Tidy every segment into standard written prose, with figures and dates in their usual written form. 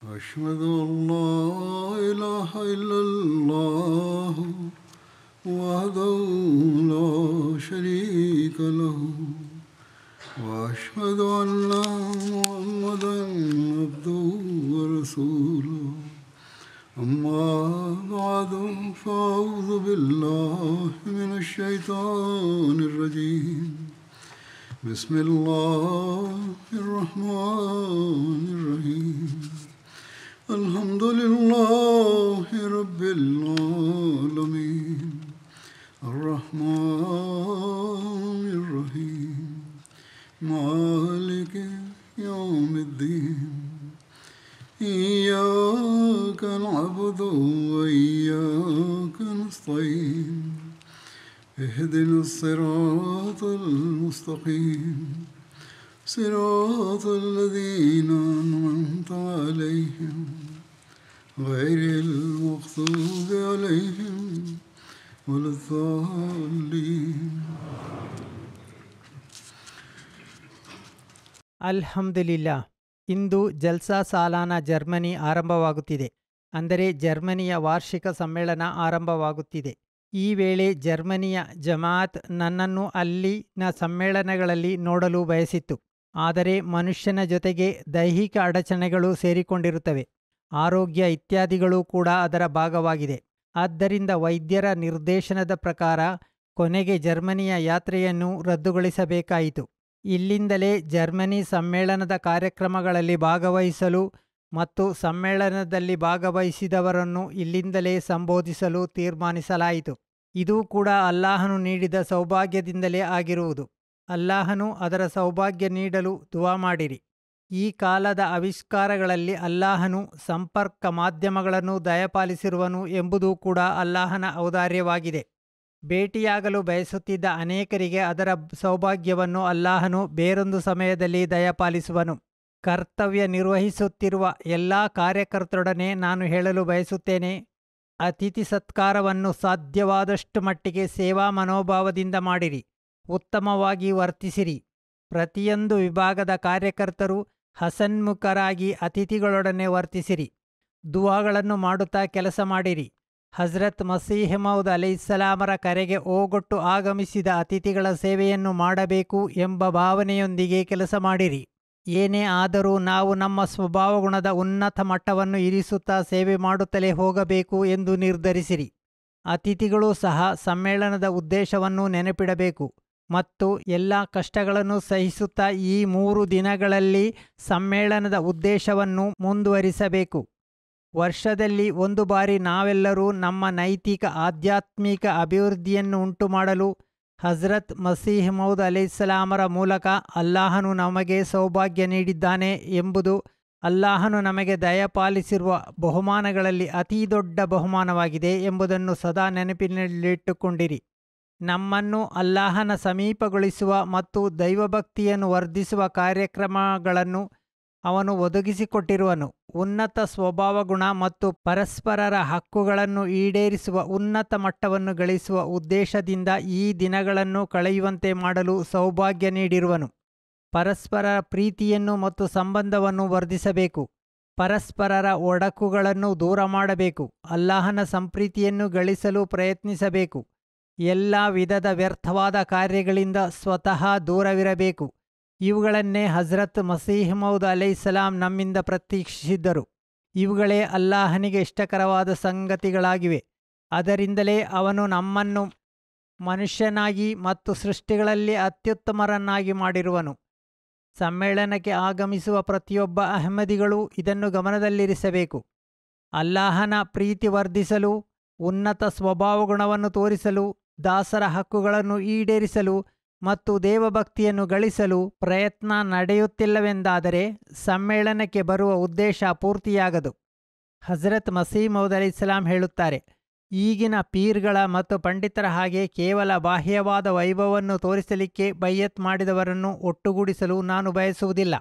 أشهد أن لا إله إلا الله وحده لا شريك له وأشهد أن محمدا عبده ورسوله أما بعد فأعوذ بالله من الشيطان الرجيم بسم الله الرحمن الرحيم الحمد لله رب العالمين الرحمن الرحيم مالك يوم الدين إياك نعبد وإياك نستعين اهدنا الصراط المستقيم صراط الذين أنعمت عليهم غير المغضوب عليهم ولا الضالين. ಅಲ್ಹಮ್ದುಲಿಲ್ಲಾ. ಇಂದು ಜಲ್ಸಾ ಸಾಲಾನಾ ಜರ್ಮನಿ ಆರಂಭವಾಗುತ್ತಿದೆ. ಅಂದರೆ ಜರ್ಮನಿಯ ವಾರ್ಷಿಕ ಸಮ್ಮೇಳನ ಆರಂಭವಾಗುತ್ತಿದೆ. ಈ ವೇಳೆ ಜರ್ಮನಿಯ ಜಮಾಅತ್ ನನ್ನನ್ನು ಅಲ್ಲಿನ ಸಮ್ಮೇಳನಗಳಲ್ಲಿ ನೋಡಲು ಬಯಸಿತ್ತು. ಆದರೆ ಮನುಷ್ಯನ ಜೊತೆಗೆ ದೈಹಿಕ ಅಡಚಣೆಗಳು ಸೇರಿಕೊಂಡಿರುತ್ತವೆ. ಆರೋಗ್ಯ ಇತ್ಯಾದಿಗಳೂ ಕೂಡ ಅದರ ಭಾಗವಾಗಿದೆ. ಆದ್ದರಿಂದ ವೈದ್ಯರ ನಿರ್ದೇಶನದ ಪ್ರಕಾರ ಕೊನೆಗೆ ಜರ್ಮನಿಯ ಯಾತ್ರೆಯನ್ನು ರದ್ದುಗೊಳಿಸಬೇಕಾಯಿತು. ಇಲ್ಲಿಂದಲೇ ಜರ್ಮನಿ ಸಮ್ಮೇಳನದ ಕಾರ್ಯಕ್ರಮಗಳಲ್ಲಿ ಭಾಗವಹಿಸಲು ಮತ್ತು ಸಮ್ಮೇಳನದಲ್ಲಿ ಭಾಗವಹಿಸಿದವರನ್ನು ಇಲ್ಲಿಂದಲೇ ಸಂಬೋಧಿಸಲು ತೀರ್ಮಾನಿಸಲಾಯಿತು. ಇದೂ ಕೂಡ ಅಲ್ಲಾಹನು ನೀಡಿದ ಸೌಭಾಗ್ಯದಿಂದಲೇ ಆಗಿರುವುದು. ಅಲ್ಲಾಹನು ಅದರ ಸೌಭಾಗ್ಯ ನೀಡಲು ದುವಾ ಮಾಡಿರಿ. ಈ ಕಾಲದ ಆವಿಷ್ಕಾರಗಳಲ್ಲಿ ಅಲ್ಲಾಹನು ಸಂಪರ್ಕ ಮಾಧ್ಯಮಗಳನ್ನು ದಯಪಾಲಿಸಿರುವನು ಎಂಬುದೂ ಕೂಡ ಅಲ್ಲಾಹನ ಔದಾರ್ಯವಾಗಿದೆ. ಭೇಟಿಯಾಗಲು ಬಯಸುತ್ತಿದ್ದ ಅನೇಕರಿಗೆ ಅದರ ಸೌಭಾಗ್ಯವನ್ನು ಅಲ್ಲಾಹನು ಬೇರೊಂದು ಸಮಯದಲ್ಲಿ ದಯಪಾಲಿಸುವನು. ಕರ್ತವ್ಯ ನಿರ್ವಹಿಸುತ್ತಿರುವ ಎಲ್ಲ ಕಾರ್ಯಕರ್ತರೊಡನೆ ನಾನು ಹೇಳಲು ಬಯಸುತ್ತೇನೆ, ಅತಿಥಿ ಸತ್ಕಾರವನ್ನು ಸಾಧ್ಯವಾದಷ್ಟು ಮಟ್ಟಿಗೆ ಸೇವಾ ಮನೋಭಾವದಿಂದ ಮಾಡಿರಿ, ಉತ್ತಮವಾಗಿ ವರ್ತಿಸಿರಿ. ಪ್ರತಿಯೊಂದು ವಿಭಾಗದ ಕಾರ್ಯಕರ್ತರು ಹಸನ್ಮುಖರಾಗಿ ಅತಿಥಿಗಳೊಡನೆ ವರ್ತಿಸಿರಿ. ದುವಾಗಳನ್ನು ಮಾಡುತ್ತಾ ಕೆಲಸ ಮಾಡಿರಿ. ಹಜರತ್ ಮಸೀಹ್ ಮೌದ್ ಅಲೈಹಿಸ್ಸಲಾಮರ ಕರೆಗೆ ಓಗೊಟ್ಟು ಆಗಮಿಸಿದ ಅತಿಥಿಗಳ ಸೇವೆಯನ್ನು ಮಾಡಬೇಕು ಎಂಬ ಭಾವನೆಯೊಂದಿಗೆ ಕೆಲಸ ಮಾಡಿರಿ. ಏನೇ ಆದರೂ ನಾವು ನಮ್ಮ ಸ್ವಭಾವಗುಣದ ಉನ್ನತ ಮಟ್ಟವನ್ನು ಇರಿಸುತ್ತಾ ಸೇವೆ ಮಾಡುತ್ತಲೇ ಹೋಗಬೇಕು ಎಂದು ನಿರ್ಧರಿಸಿರಿ. ಅತಿಥಿಗಳೂ ಸಹ ಸಮ್ಮೇಳನದ ಉದ್ದೇಶವನ್ನು ನೆನಪಿಡಬೇಕು ಮತ್ತು ಎಲ್ಲ ಕಷ್ಟಗಳನ್ನು ಸಹಿಸುತ್ತಾ ಈ 3 ದಿನಗಳಲ್ಲಿ ಸಮ್ಮೇಳನದ ಉದ್ದೇಶವನ್ನು ಮುಂದುವರಿಸಬೇಕು. ವರ್ಷದಲ್ಲಿ ಒಂದು ಬಾರಿ ನಾವೆಲ್ಲರೂ ನಮ್ಮ ನೈತಿಕ ಆಧ್ಯಾತ್ಮಿಕ ಅಭಿವೃದ್ಧಿಯನ್ನು ಉಂಟುಮಾಡಲು ಹಜರತ್ ಮಸೀಹ್ ಮೌದ್ ಅಲೈಹಿಸ್ಸಲಾಮರ ಮೂಲಕ ಅಲ್ಲಾಹನು ನಮಗೆ ಸೌಭಾಗ್ಯ ನೀಡಿದ್ದಾನೆ ಎಂಬುದು ಅಲ್ಲಾಹನು ನಮಗೆ ದಯಪಾಲಿಸಿರುವ ಬಹುಮಾನಗಳಲ್ಲಿ ಅತೀ ದೊಡ್ಡ ಬಹುಮಾನವಾಗಿದೆ ಎಂಬುದನ್ನು ಸದಾ ನೆನಪಿನಲ್ಲಿಟ್ಟುಕೊಂಡಿರಿ. ನಮ್ಮನ್ನು ಅಲ್ಲಾಹನ ಸಮೀಪಗೊಳಿಸುವ ಮತ್ತು ದೈವಭಕ್ತಿಯನ್ನು ವರ್ಧಿಸುವ ಕಾರ್ಯಕ್ರಮಗಳನ್ನು ಅವನು ಒದಗಿಸಿಕೊಟ್ಟಿರುವನು. ಉನ್ನತ ಸ್ವಭಾವಗುಣ ಮತ್ತು ಪರಸ್ಪರರ ಹಕ್ಕುಗಳನ್ನು ಈಡೇರಿಸುವ ಉನ್ನತ ಮಟ್ಟವನ್ನು ಗಳಿಸುವ ಉದ್ದೇಶದಿಂದ ಈ ದಿನಗಳನ್ನು ಕಳೆಯುವಂತೆ ಮಾಡಲು ಸೌಭಾಗ್ಯ ನೀಡಿರುವನು. ಪರಸ್ಪರ ಪ್ರೀತಿಯನ್ನು ಮತ್ತು ಸಂಬಂಧವನ್ನು ವರ್ಧಿಸಬೇಕು. ಪರಸ್ಪರರ ಒಡಕುಗಳನ್ನು ದೂರ ಮಾಡಬೇಕು. ಅಲ್ಲಾಹನ ಸಂಪ್ರೀತಿಯನ್ನು ಗಳಿಸಲು ಪ್ರಯತ್ನಿಸಬೇಕು. ಎಲ್ಲ ವಿಧದ ವ್ಯರ್ಥವಾದ ಕಾರ್ಯಗಳಿಂದ ಸ್ವತಃ ದೂರವಿರಬೇಕು. ಇವುಗಳನ್ನೇ ಹಜರತ್ ಮಸೀಹ್ ಮೌದ್ ಅಲೈಹಿಸ್ಸಲಾಂ ನಮ್ಮಿಂದ ಪ್ರತೀಕ್ಷಿಸಿದ್ದರು. ಇವುಗಳೇ ಅಲ್ಲಾಹನಿಗೆ ಇಷ್ಟಕರವಾದ ಸಂಗತಿಗಳಾಗಿವೆ. ಅದರಿಂದಲೇ ಅವನು ನಮ್ಮನ್ನು ಮನುಷ್ಯನಾಗಿ ಮತ್ತು ಸೃಷ್ಟಿಗಳಲ್ಲಿ ಅತ್ಯುತ್ತಮರನ್ನಾಗಿ ಮಾಡಿರುವನು. ಸಮ್ಮೇಳನಕ್ಕೆ ಆಗಮಿಸುವ ಪ್ರತಿಯೊಬ್ಬ ಅಹ್ಮದಿಗಳು ಇದನ್ನು ಗಮನದಲ್ಲಿರಿಸಬೇಕು. ಅಲ್ಲಾಹನ ಪ್ರೀತಿ ವರ್ಧಿಸಲು, ಉನ್ನತ ಸ್ವಭಾವಗುಣವನ್ನು ತೋರಿಸಲು, ದಾಸರ ಹಕ್ಕುಗಳನ್ನು ಈಡೇರಿಸಲು ಮತ್ತು ದೇವಭಕ್ತಿಯನ್ನು ಗಳಿಸಲು ಪ್ರಯತ್ನ ನಡೆಯುತ್ತಿಲ್ಲವೆಂದಾದರೆ ಸಮ್ಮೇಳನಕ್ಕೆ ಬರುವ ಉದ್ದೇಶ ಪೂರ್ತಿಯಾಗದು. ಹಜರತ್ ಮಸೀಹ್ ಮೌದ್ ಅಲೈಹಿಸ್ಸಲಾಂ ಹೇಳುತ್ತಾರೆ, ಈಗಿನ ಪೀರ್ಗಳ ಮತ್ತು ಪಂಡಿತರ ಹಾಗೆ ಕೇವಲ ಬಾಹ್ಯವಾದ ವೈಭವವನ್ನು ತೋರಿಸಲಿಕ್ಕೆ ಬೈಯತ್ ಮಾಡಿದವರನ್ನು ಒಟ್ಟುಗೂಡಿಸಲು ನಾನು ಬಯಸುವುದಿಲ್ಲ.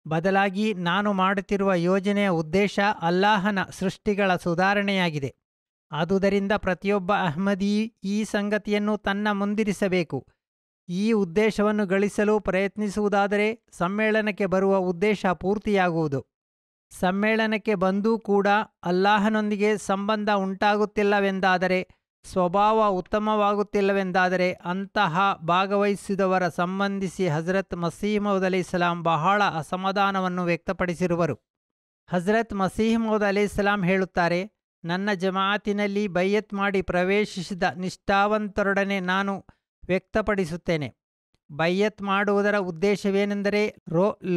ಬದಲಾಗಿ ನಾನು ಮಾಡುತ್ತಿರುವ ಯೋಜನೆಯ ಉದ್ದೇಶ ಅಲ್ಲಾಹನ ಸೃಷ್ಟಿಗಳ ಸುಧಾರಣೆಯಾಗಿದೆ. ಆದುದರಿಂದ ಪ್ರತಿಯೊಬ್ಬ ಅಹ್ಮದಿ ಈ ಸಂಗತಿಯನ್ನು ತನ್ನ ಮುಂದಿರಿಸಬೇಕು. ಈ ಉದ್ದೇಶವನ್ನು ಗಳಿಸಲು ಪ್ರಯತ್ನಿಸುವುದಾದರೆ ಸಮ್ಮೇಳನಕ್ಕೆ ಬರುವ ಉದ್ದೇಶ ಪೂರ್ತಿಯಾಗುವುದು. ಸಮ್ಮೇಳನಕ್ಕೆ ಬಂದೂ ಕೂಡ ಅಲ್ಲಾಹನೊಂದಿಗೆ ಸಂಬಂಧ ಉಂಟಾಗುತ್ತಿಲ್ಲವೆಂದಾದರೆ, ಸ್ವಭಾವ ಉತ್ತಮವಾಗುತ್ತಿಲ್ಲವೆಂದಾದರೆ ಅಂತಹ ಭಾಗವಹಿಸಿದವರ ಸಂಬಂಧಿಸಿ ಹಜರತ್ ಮಸೀಹ್ ಮೌದ್ ಅಲೈಹಿಸ್ಸಲಾಂ ಬಹಳ ಅಸಮಾಧಾನವನ್ನು ವ್ಯಕ್ತಪಡಿಸಿರುವರು. ಹಜರತ್ ಮಸೀಹ್ ಮೌದ್ ಅಲೈಹಿಸ್ಸಲಾಂ ಹೇಳುತ್ತಾರೆ, ನನ್ನ ಜಮಾಅತಿನಲ್ಲಿ ಬೈಯತ್ ಮಾಡಿ ಪ್ರವೇಶಿಸಿದ ನಿಷ್ಠಾವಂತರೊಡನೆ ನಾನು ವ್ಯಕ್ತಪಡಿಸುತ್ತೇನೆ. ಬೈಯತ್ ಮಾಡುವುದರ ಉದ್ದೇಶವೇನೆಂದರೆ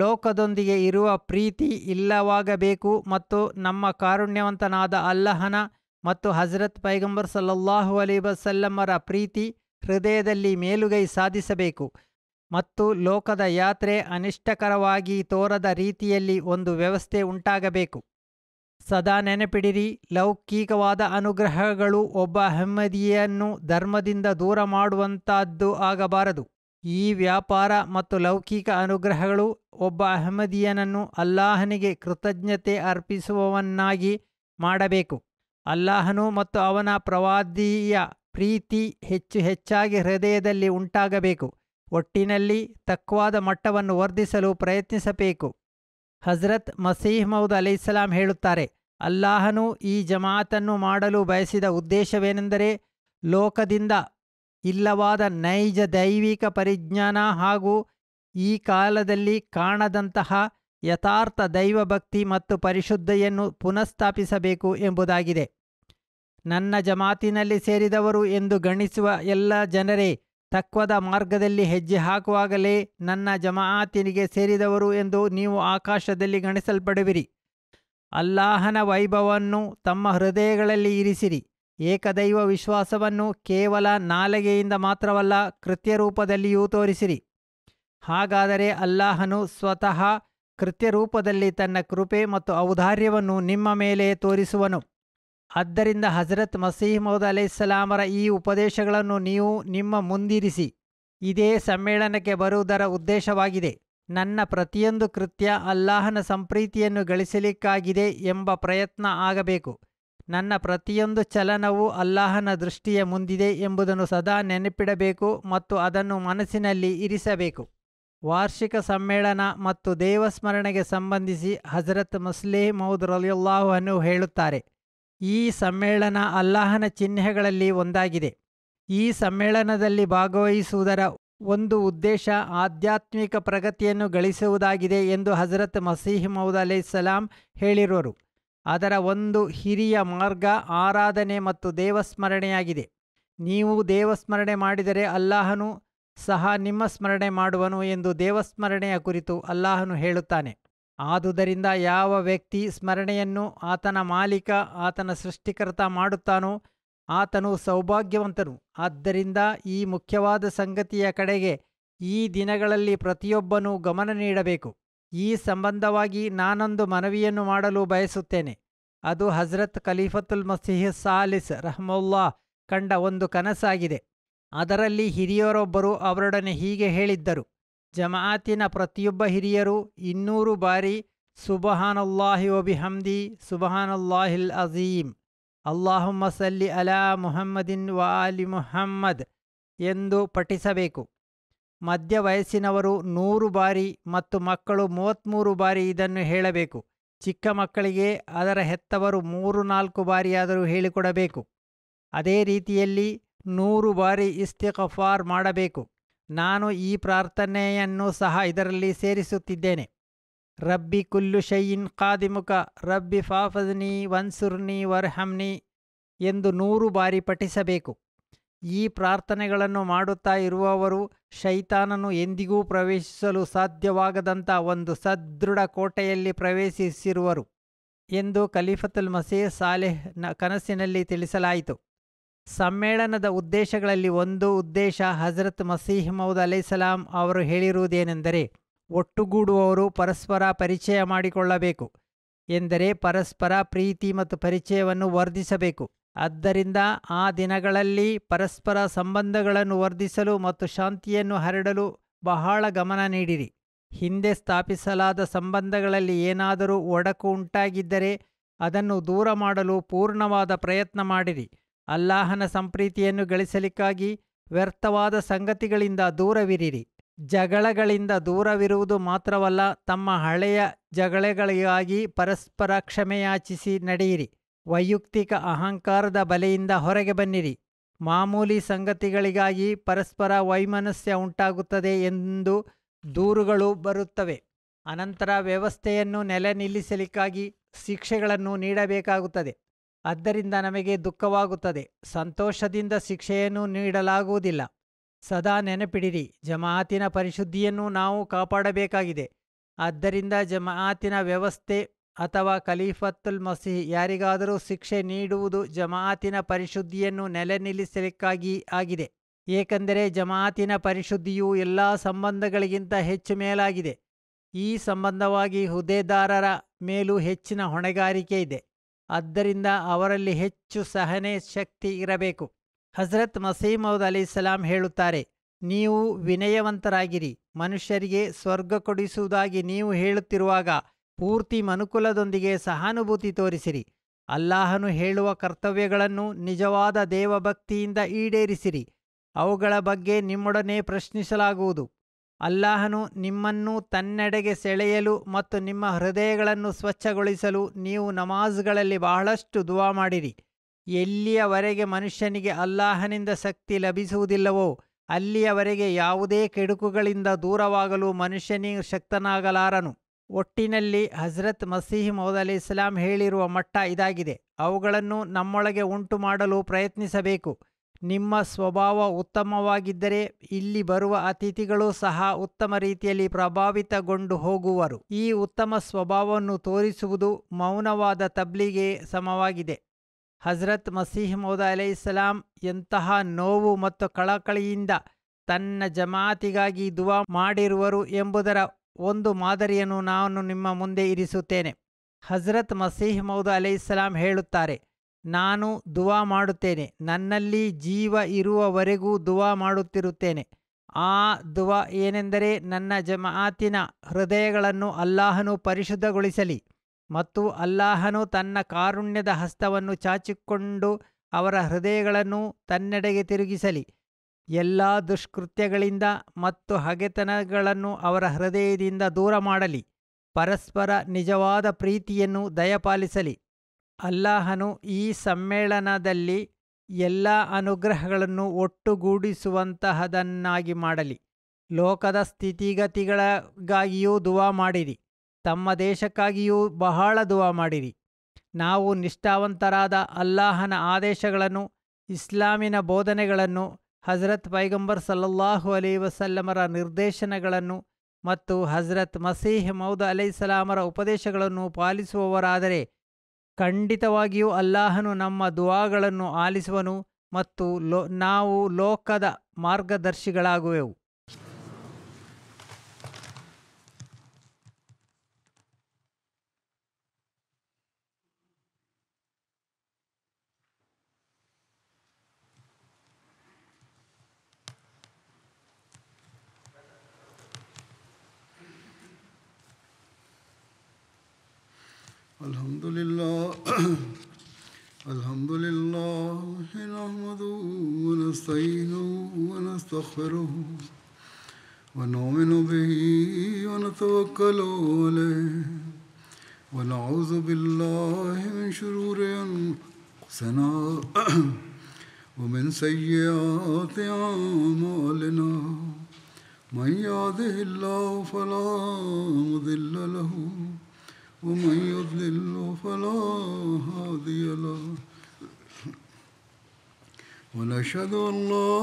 ಲೋಕದೊಂದಿಗೆ ಇರುವ ಪ್ರೀತಿ ಇಲ್ಲವಾಗಬೇಕು ಮತ್ತು ನಮ್ಮ ಕಾರುಣ್ಯವಂತನಾದ ಅಲ್ಲಹನ ಮತ್ತು ಹಜರತ್ ಪೈಗಂಬರ್ ಸಲ್ಲಲ್ಲಾಹು ಅಲೈಹಿ ವಸಲ್ಲಮರ ಪ್ರೀತಿ ಹೃದಯದಲ್ಲಿ ಮೇಲುಗೈ ಸಾಧಿಸಬೇಕು ಮತ್ತು ಲೋಕದ ಯಾತ್ರೆ ಅನಿಷ್ಟಕರವಾಗಿ ತೋರದ ರೀತಿಯಲ್ಲಿ ಒಂದು ವ್ಯವಸ್ಥೆ ಉಂಟಾಗಬೇಕು. ಸದಾ ನೆನಪಿಡಿರಿ, ಲೌಕಿಕವಾದ ಅನುಗ್ರಹಗಳು ಒಬ್ಬ ಅಹ್ಮದಿಯನ್ನು ಧರ್ಮದಿಂದ ದೂರ ಮಾಡುವಂತಹದ್ದು ಆಗಬಾರದು. ಈ ವ್ಯಾಪಾರ ಮತ್ತು ಲೌಕಿಕ ಅನುಗ್ರಹಗಳು ಒಬ್ಬ ಅಹ್ಮದಿಯನನ್ನು ಅಲ್ಲಾಹನಿಗೆ ಕೃತಜ್ಞತೆ ಅರ್ಪಿಸುವವನ್ನಾಗಿ ಮಾಡಬೇಕು. ಅಲ್ಲಾಹನು ಮತ್ತು ಅವನ ಪ್ರವಾದಿಯ ಪ್ರೀತಿ ಹೆಚ್ಚು ಹೆಚ್ಚಾಗಿ ಹೃದಯದಲ್ಲಿ ಉಂಟಾಗಬೇಕು. ಒಟ್ಟಿನಲ್ಲಿ ತಕ್ವಾದ ಮಟ್ಟವನ್ನು ವರ್ಧಿಸಲು ಪ್ರಯತ್ನಿಸಬೇಕು. ಹಜರತ್ ಮಸೀಹ್ ಮೌದ್ ಅಲೈಹಿಸ್ಸಲಾಂ ಹೇಳುತ್ತಾರೆ, ಅಲ್ಲಾಹನು ಈ ಜಮಾಅತನ್ನು ಮಾಡಲು ಬಯಸಿದ ಉದ್ದೇಶವೇನೆಂದರೆ ಲೋಕದಿಂದ ಇಲ್ಲವಾದ ನೈಜ ದೈವಿಕ ಪರಿಜ್ಞಾನ ಹಾಗೂ ಈ ಕಾಲದಲ್ಲಿ ಕಾಣದಂತಹ ಯಥಾರ್ಥ ದೈವಭಕ್ತಿ ಮತ್ತು ಪರಿಶುದ್ಧೆಯನ್ನು ಪುನಃಸ್ಥಾಪಿಸಬೇಕು ಎಂಬುದಾಗಿದೆ. ನನ್ನ ಜಮಾತಿನಲ್ಲಿ ಸೇರಿದವರು ಎಂದು ಗಣಿಸುವ ಎಲ್ಲ ಜನರೇ ತಕ್ವದ ಮಾರ್ಗದಲ್ಲಿ ಹೆಜ್ಜೆ ಹಾಕುವಾಗಲೇ ನನ್ನ ಜಮಾಅತಿನಿಗೆ ಸೇರಿದವರು ಎಂದು ನೀವು ಆಕಾಶದಲ್ಲಿ ಗಣಿಸಲ್ಪಡುವಿರಿ. ಅಲ್ಲಾಹನ ವೈಭವವನ್ನು ತಮ್ಮ ಹೃದಯಗಳಲ್ಲಿ ಇರಿಸಿರಿ. ಏಕದೈವ ವಿಶ್ವಾಸವನ್ನು ಕೇವಲ ನಾಲಿಗೆಯಿಂದ ಮಾತ್ರವಲ್ಲ, ಕೃತ್ಯರೂಪದಲ್ಲಿಯೂ ತೋರಿಸಿರಿ. ಹಾಗಾದರೆ ಅಲ್ಲಾಹನು ಸ್ವತಃ ಕೃತ್ಯರೂಪದಲ್ಲಿ ತನ್ನ ಕೃಪೆ ಮತ್ತು ಔದಾರ್ಯವನ್ನು ನಿಮ್ಮ ಮೇಲೆ ತೋರಿಸುವನು. ಆದ್ದರಿಂದ ಹಜರತ್ ಮಸೀಹ್ ಮೌದ್ ಅಲೈಹಿಸ್ಸಲಾಮರ ಈ ಉಪದೇಶಗಳನ್ನು ನೀವು ನಿಮ್ಮ ಮುಂದಿರಿಸಿ. ಇದೇ ಸಮ್ಮೇಳನಕ್ಕೆ ಬರುವುದರ ಉದ್ದೇಶವಾಗಿದೆ. ನನ್ನ ಪ್ರತಿಯೊಂದು ಕೃತ್ಯ ಅಲ್ಲಾಹನ ಸಂಪ್ರೀತಿಯನ್ನು ಗಳಿಸಲಿಕ್ಕಾಗಿದೆ ಎಂಬ ಪ್ರಯತ್ನ ಆಗಬೇಕು. ನನ್ನ ಪ್ರತಿಯೊಂದು ಚಲನವು ಅಲ್ಲಾಹನ ದೃಷ್ಟಿಯ ಮುಂದಿದೆ ಎಂಬುದನ್ನು ಸದಾ ನೆನಪಿಡಬೇಕು ಮತ್ತು ಅದನ್ನು ಮನಸ್ಸಿನಲ್ಲಿ ಇರಿಸಬೇಕು. ವಾರ್ಷಿಕ ಸಮ್ಮೇಳನ ಮತ್ತು ದೇವಸ್ಮರಣೆಗೆ ಸಂಬಂಧಿಸಿ ಹಜರತ್ ಮಸ್ಲಿಹ್ ಮೌದ್ ರಲಿಯಲ್ಲಾಹು ಅನ್ಹು ಹೇಳುತ್ತಾರೆ, ಈ ಸಮ್ಮೇಳನ ಅಲ್ಲಾಹನ ಚಿಹ್ನೆಗಳಲ್ಲಿ ಒಂದಾಗಿದೆ. ಈ ಸಮ್ಮೇಳನದಲ್ಲಿ ಭಾಗವಹಿಸುವುದರ ಒಂದು ಉದ್ದೇಶ ಆಧ್ಯಾತ್ಮಿಕ ಪ್ರಗತಿಯನ್ನು ಗಳಿಸುವುದಾಗಿದೆ ಎಂದು ಹಜರತ್ ಮಸೀಹ್ ಮೌದ್ ಅಲೈಹಿಸ್ಸಲಾಂ ಹೇಳಿರುವರು. ಅದರ ಒಂದು ಹಿರಿಯ ಮಾರ್ಗ ಆರಾಧನೆ ಮತ್ತು ದೇವಸ್ಮರಣೆಯಾಗಿದೆ. ನೀವು ದೇವಸ್ಮರಣೆ ಮಾಡಿದರೆ ಅಲ್ಲಾಹನು ಸಹ ನಿಮ್ಮ ಸ್ಮರಣೆ ಮಾಡುವನು ಎಂದು ದೇವಸ್ಮರಣೆಯ ಕುರಿತು ಅಲ್ಲಾಹನು ಹೇಳುತ್ತಾನೆ. ಆದುದರಿಂದ ಯಾವ ವ್ಯಕ್ತಿ ಸ್ಮರಣೆಯನ್ನು ಆತನ ಮಾಲೀಕ, ಆತನ ಸೃಷ್ಟಿಕರ್ತ ಮಾಡುತ್ತಾನೋ ಆತನು ಸೌಭಾಗ್ಯವಂತನು. ಆದ್ದರಿಂದ ಈ ಮುಖ್ಯವಾದ ಸಂಗತಿಯ ಕಡೆಗೆ ಈ ದಿನಗಳಲ್ಲಿ ಪ್ರತಿಯೊಬ್ಬನೂ ಗಮನ ನೀಡಬೇಕು. ಈ ಸಂಬಂಧವಾಗಿ ನಾನೊಂದು ಮನವಿಯನ್ನು ಮಾಡಲು ಬಯಸುತ್ತೇನೆ. ಅದು ಹಜರತ್ ಖಲೀಫತುಲ್ ಮಸೀಹ್ ಸಾಲಿಸ್ ರಹ್ಮುಲ್ಲಾ ಕಂಡ ಒಂದು ಕನಸಾಗಿದೆ. ಅದರಲ್ಲಿ ಹಿರಿಯರೊಬ್ಬರು ಅವರೊಡನೆ ಹೀಗೆ ಹೇಳಿದ್ದರು, ಜಮಾಅತಿನ ಪ್ರತಿಯೊಬ್ಬ ಹಿರಿಯರು 200 ಬಾರಿ ಸುಬಹಾನಲ್ಲಾಹಿ ವಬಿಹಮ್ದಿ ಸುಬಹಾನಲ್ಲಾಹಿಲ್ ಅಜೀಮ್ ಅಲ್ಲಾಹುಮ್ಮ ಸಲ್ಲಿ ಅಲಾ ಮುಹಮ್ಮದಿನ್ ವ ಆಲಿ ಮುಹಮ್ಮದ್ ಎಂದು ಪಠಿಸಬೇಕು. ಮಧ್ಯ ವಯಸ್ಸಿನವರು 100 ಬಾರಿ ಮತ್ತು ಮಕ್ಕಳು 33 ಬಾರಿ ಇದನ್ನು ಹೇಳಬೇಕು. ಚಿಕ್ಕ ಮಕ್ಕಳಿಗೆ ಅದರ ಹೆತ್ತವರು 3-4 ಬಾರಿಯಾದರೂ ಹೇಳಿಕೊಡಬೇಕು. ಅದೇ ರೀತಿಯಲ್ಲಿ 100 ಬಾರಿ ಇಸ್ತಿಗ್ಫಾರ್ ಮಾಡಬೇಕು. ನಾನು ಈ ಪ್ರಾರ್ಥನೆಯನ್ನು ಸಹ ಇದರಲ್ಲಿ ಸೇರಿಸುತ್ತಿದ್ದೇನೆ. ರಬ್ಬಿ ಕುಲ್ಲು ಶೈಯಿನ್ ಖಾದಿಮುಕ ರಬ್ಬಿ ಫಾಫಜ್ನಿ ವನ್ಸುರ್ನಿ ವರ್ಹಮ್ನಿ ಎಂದು 100 ಬಾರಿ ಪಠಿಸಬೇಕು. ಈ ಪ್ರಾರ್ಥನೆಗಳನ್ನು ಮಾಡುತ್ತಾ ಇರುವವರು ಶೈತಾನನು ಎಂದಿಗೂ ಪ್ರವೇಶಿಸಲು ಸಾಧ್ಯವಾಗದಂಥ ಒಂದು ಸದೃಢ ಕೋಟೆಯಲ್ಲಿ ಪ್ರವೇಶಿಸಿರುವರು ಎಂದು ಖಲೀಫತುಲ್ ಮಸೀಹ್ ಸಾಲೆಹ್ನ ಕನಸಿನಲ್ಲಿ ತಿಳಿಸಲಾಯಿತು. ಸಮ್ಮೇಳನದ ಉದ್ದೇಶಗಳಲ್ಲಿ ಒಂದು ಉದ್ದೇಶ ಹಜರತ್ ಮಸೀಹ್ ಮೌದ್ ಅಲೈಹಿಸ್ಸಲಾಂ ಅವರು ಹೇಳಿರುವುದೇನೆಂದರೆ, ಒಟ್ಟುಗೂಡುವವರು ಪರಸ್ಪರ ಪರಿಚಯ ಮಾಡಿಕೊಳ್ಳಬೇಕು ಎಂದರೆ ಪರಸ್ಪರ ಪ್ರೀತಿ ಮತ್ತು ಪರಿಚಯವನ್ನು ವರ್ಧಿಸಬೇಕು. ಆದ್ದರಿಂದ ಆ ದಿನಗಳಲ್ಲಿ ಪರಸ್ಪರ ಸಂಬಂಧಗಳನ್ನು ವರ್ಧಿಸಲು ಮತ್ತು ಶಾಂತಿಯನ್ನು ಹರಡಲು ಬಹಳ ಗಮನ ನೀಡಿರಿ. ಹಿಂದೆ ಸ್ಥಾಪಿಸಲಾದ ಸಂಬಂಧಗಳಲ್ಲಿ ಏನಾದರೂ ಒಡಕು ಉಂಟಾಗಿದ್ದರೆ ಅದನ್ನು ದೂರ ಮಾಡಲು ಪೂರ್ಣವಾದ ಪ್ರಯತ್ನ ಮಾಡಿರಿ. ಅಲ್ಲಾಹನ ಸಂಪ್ರೀತಿಯನ್ನು ಗಳಿಸಲಿಕ್ಕಾಗಿ ವ್ಯರ್ಥವಾದ ಸಂಗತಿಗಳಿಂದ ದೂರವಿರಿರಿ. ಜಗಳಗಳಿಂದ ದೂರವಿರುವುದು ಮಾತ್ರವಲ್ಲ, ತಮ್ಮ ಹಳೆಯ ಜಗಳಗಳಿಗಾಗಿ ಪರಸ್ಪರ ಕ್ಷಮೆಯಾಚಿಸಿ ನಡೆಯಿರಿ. ವೈಯಕ್ತಿಕ ಅಹಂಕಾರದ ಬಲೆಯಿಂದ ಹೊರಗೆ ಬನ್ನಿರಿ. ಮಾಮೂಲಿ ಸಂಗತಿಗಳಿಗಾಗಿ ಪರಸ್ಪರ ವೈಮನಸ್ಯ ಉಂಟಾಗುತ್ತದೆ ಎಂದು ದೂರುಗಳು ಬರುತ್ತವೆ. ಅನಂತರ ವ್ಯವಸ್ಥೆಯನ್ನು ನೆಲೆ ನಿಲ್ಲಿಸಲಿಕ್ಕಾಗಿ ಶಿಕ್ಷೆಗಳನ್ನು ನೀಡಬೇಕಾಗುತ್ತದೆ. ಆದ್ದರಿಂದ ನಮಗೆ ದುಃಖವಾಗುತ್ತದೆ. ಸಂತೋಷದಿಂದ ಶಿಕ್ಷೆಯನ್ನು ನೀಡಲಾಗುವುದಿಲ್ಲ. ಸದಾ ನೆನಪಿಡಿರಿ, ಜಮಾಅತಿನ ಪರಿಶುದ್ಧಿಯನ್ನು ನಾವು ಕಾಪಾಡಬೇಕಾಗಿದೆ. ಆದ್ದರಿಂದ ಜಮಾಅತಿನ ವ್ಯವಸ್ಥೆ ಅಥವಾ ಖಲೀಫತುಲ್ ಮಸೀಹ್ ಯಾರಿಗಾದರೂ ಶಿಕ್ಷೆ ನೀಡುವುದು ಜಮಾಅತಿನ ಪರಿಶುದ್ಧಿಯನ್ನು ನೆಲೆ ನಿಲ್ಲಿಸಲಿಕ್ಕಾಗಿ ಆಗಿದೆ. ಏಕೆಂದರೆ ಜಮಾಅತಿನ ಪರಿಶುದ್ಧಿಯು ಎಲ್ಲ ಸಂಬಂಧಗಳಿಗಿಂತ ಹೆಚ್ಚು ಮೇಲಾಗಿದೆ. ಈ ಸಂಬಂಧವಾಗಿ ಹುದ್ದೆದಾರರ ಮೇಲೂ ಹೆಚ್ಚಿನ ಹೊಣೆಗಾರಿಕೆ ಇದೆ. ಆದ್ದರಿಂದ ಅವರಲ್ಲಿ ಹೆಚ್ಚು ಸಹನೆ ಶಕ್ತಿ ಇರಬೇಕು. ಹಜರತ್ ಮಸೀಹ್ ಮೌದ್ ಅಲೈಹಿಸ್ಸಲಾಂ ಹೇಳುತ್ತಾರೆ, ನೀವು ವಿನಯವಂತರಾಗಿರಿ. ಮನುಷ್ಯರಿಗೆ ಸ್ವರ್ಗ ಕೊಡಿಸುವುದಾಗಿ ನೀವು ಹೇಳುತ್ತಿರುವಾಗ ಪೂರ್ತಿ ಮನುಕುಲದೊಂದಿಗೆ ಸಹಾನುಭೂತಿ ತೋರಿಸಿರಿ. ಅಲ್ಲಾಹನು ಹೇಳುವ ಕರ್ತವ್ಯಗಳನ್ನು ನಿಜವಾದ ದೇವಭಕ್ತಿಯಿಂದ ಈಡೇರಿಸಿರಿ. ಅವುಗಳ ಬಗ್ಗೆ ನಿಮ್ಮೊಡನೆ ಪ್ರಶ್ನಿಸಲಾಗುವುದು. ಅಲ್ಲಾಹನು ನಿಮ್ಮನ್ನು ತನ್ನೆಡೆಗೆ ಸೆಳೆಯಲು ಮತ್ತು ನಿಮ್ಮ ಹೃದಯಗಳನ್ನು ಸ್ವಚ್ಛಗೊಳಿಸಲು ನೀವು ನಮಾಜ್ಗಳಲ್ಲಿ ಬಹಳಷ್ಟು ದುವಾ ಮಾಡಿರಿ. ಎಲ್ಲಿಯವರೆಗೆ ಮನುಷ್ಯನಿಗೆ ಅಲ್ಲಾಹನಿಂದ ಶಕ್ತಿ ಲಭಿಸುವುದಿಲ್ಲವೋ ಅಲ್ಲಿಯವರೆಗೆ ಯಾವುದೇ ಕೆಡುಕುಗಳಿಂದ ದೂರವಾಗಲು ಮನುಷ್ಯನಿಗೆ ಶಕ್ತನಾಗಲಾರನು. ಒಟ್ಟಿನಲ್ಲಿ ಹಜರತ್ ಮಸೀಹ್ ಮೌದ್ ಅಲೈಹಿಸ್ಸಲಾಂ ಹೇಳಿರುವ ಮಟ್ಟ ಇದಾಗಿದೆ. ಅವುಗಳನ್ನು ನಮ್ಮೊಳಗೆ ಉಂಟು ಮಾಡಲು ಪ್ರಯತ್ನಿಸಬೇಕು. ನಿಮ್ಮ ಸ್ವಭಾವ ಉತ್ತಮವಾಗಿದ್ದರೆ ಇಲ್ಲಿ ಬರುವ ಅತಿಥಿಗಳೂ ಸಹ ಉತ್ತಮ ರೀತಿಯಲ್ಲಿ ಪ್ರಭಾವಿತಗೊಂಡು ಹೋಗುವರು. ಈ ಉತ್ತಮ ಸ್ವಭಾವವನ್ನು ತೋರಿಸುವುದು ಮೌನವಾದ ತಬ್ಲಿಗೆ ಸಮವಾಗಿದೆ. ಹಜರತ್ ಮಸೀಹ್ ಮೌದ್ ಅಲೈಹಿಸ್ಸಲಾಂ ಎಂತಹ ನೋವು ಮತ್ತು ಕಳಕಳಿಯಿಂದ ತನ್ನ ಜಮಾಅತಿಗಾಗಿ ದುವಾ ಮಾಡಿರುವರು ಎಂಬುದರ ಒಂದು ಮಾದರಿಯನ್ನು ನಾನು ನಿಮ್ಮ ಮುಂದೆ ಇರಿಸುತ್ತೇನೆ. ಹಜರತ್ ಮಸೀಹ್ ಮೌದ್ ಅಲೈಹಿಸ್ಸಲಾಂ ಹೇಳುತ್ತಾರೆ, ನಾನು ದುವಾ ಮಾಡುತ್ತೇನೆ, ನನ್ನಲ್ಲಿ ಜೀವ ಇರುವವರೆಗೂ ದುವಾ ಮಾಡುತ್ತಿರುತ್ತೇನೆ. ಆ ದುವಾ ಏನೆಂದರೆ, ನನ್ನ ಜಮಾಅತಿನ ಹೃದಯಗಳನ್ನು ಅಲ್ಲಾಹನು ಪರಿಶುದ್ಧಗೊಳಿಸಲಿ ಮತ್ತು ಅಲ್ಲಾಹನು ತನ್ನ ಕಾರುಣ್ಯದ ಹಸ್ತವನ್ನು ಚಾಚಿಕೊಂಡು ಅವರ ಹೃದಯಗಳನ್ನು ತನ್ನೆಡೆಗೆ ತಿರುಗಿಸಲಿ. ಎಲ್ಲ ದುಷ್ಕೃತ್ಯಗಳಿಂದ ಮತ್ತು ಹಗೆತನಗಳನ್ನು ಅವರ ಹೃದಯದಿಂದ ದೂರ ಮಾಡಲಿ. ಪರಸ್ಪರ ನಿಜವಾದ ಪ್ರೀತಿಯನ್ನು ದಯಪಾಲಿಸಲಿ. ಅಲ್ಲಾಹನು ಈ ಸಮ್ಮೇಳನದಲ್ಲಿ ಎಲ್ಲ ಅನುಗ್ರಹಗಳನ್ನು ಒಟ್ಟುಗೂಡಿಸುವಂತಹದನ್ನಾಗಿ ಮಾಡಲಿ. ಲೋಕದ ಸ್ಥಿತಿಗತಿಗಳಿಗಾಗಿಯೂ ದುವಾ ಮಾಡಿರಿ. ತಮ್ಮ ದೇಶಕ್ಕಾಗಿಯೂ ಬಹಳ ದುವಾ ಮಾಡಿರಿ. ನಾವು ನಿಷ್ಠಾವಂತರಾದ ಅಲ್ಲಾಹನ ಆದೇಶಗಳನ್ನು, ಇಸ್ಲಾಮಿನ ಬೋಧನೆಗಳನ್ನು, ಹಜರತ್ ಪೈಗಂಬರ್ ಸಲ್ಲಲ್ಲಾಹು ಅಲೈಹಿ ವಸಲ್ಲಮರ ನಿರ್ದೇಶನಗಳನ್ನು ಮತ್ತು ಹಜರತ್ ಮಸೀಹ್ ಮೌದ್ ಅಲೈಹಿಸ್ಸಲಾಮರ ಉಪದೇಶಗಳನ್ನು ಪಾಲಿಸುವವರಾದರೆ ಖಂಡಿತವಾಗಿಯೂ ಅಲ್ಲಾಹನು ನಮ್ಮ ದುವಾಗಳನ್ನು ಆಲಿಸುವನು ಮತ್ತು ನಾವು ಲೋಕದ ಮಾರ್ಗದರ್ಶಿಗಳಾಗುವೆವು. Alhamdulillah nahmaduhu wa nasta'inuhu wa nastaghfiruhu wa nu'minu bihi wa natawakkalu alayhi wa na'udhu billahi min shururi anfusina wa min sayyiati a'malina. Man yahdihillahu fala mudilla lahu ومن يضلل فلا هادي له ونشهد أن لا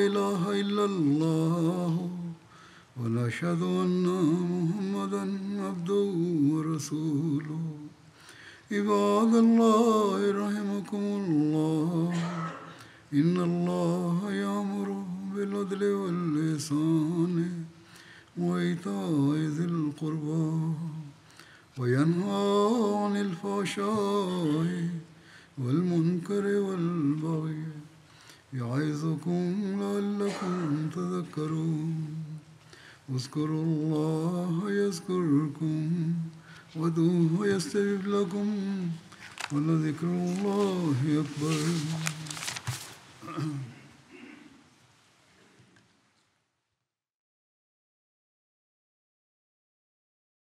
إله إلا الله ونشهد أن محمدا عبده ورسوله. عباد الله رحمكم الله إن الله يأمر بالعدل والإحسان وإيتاء ذي القربى وينهى عن الفحشاء والمنكر والبغي يعظكم لعلكم تذكرون. اذكروا الله يذكركم وادعوه يستجب لكم ولذكر الله أكبر.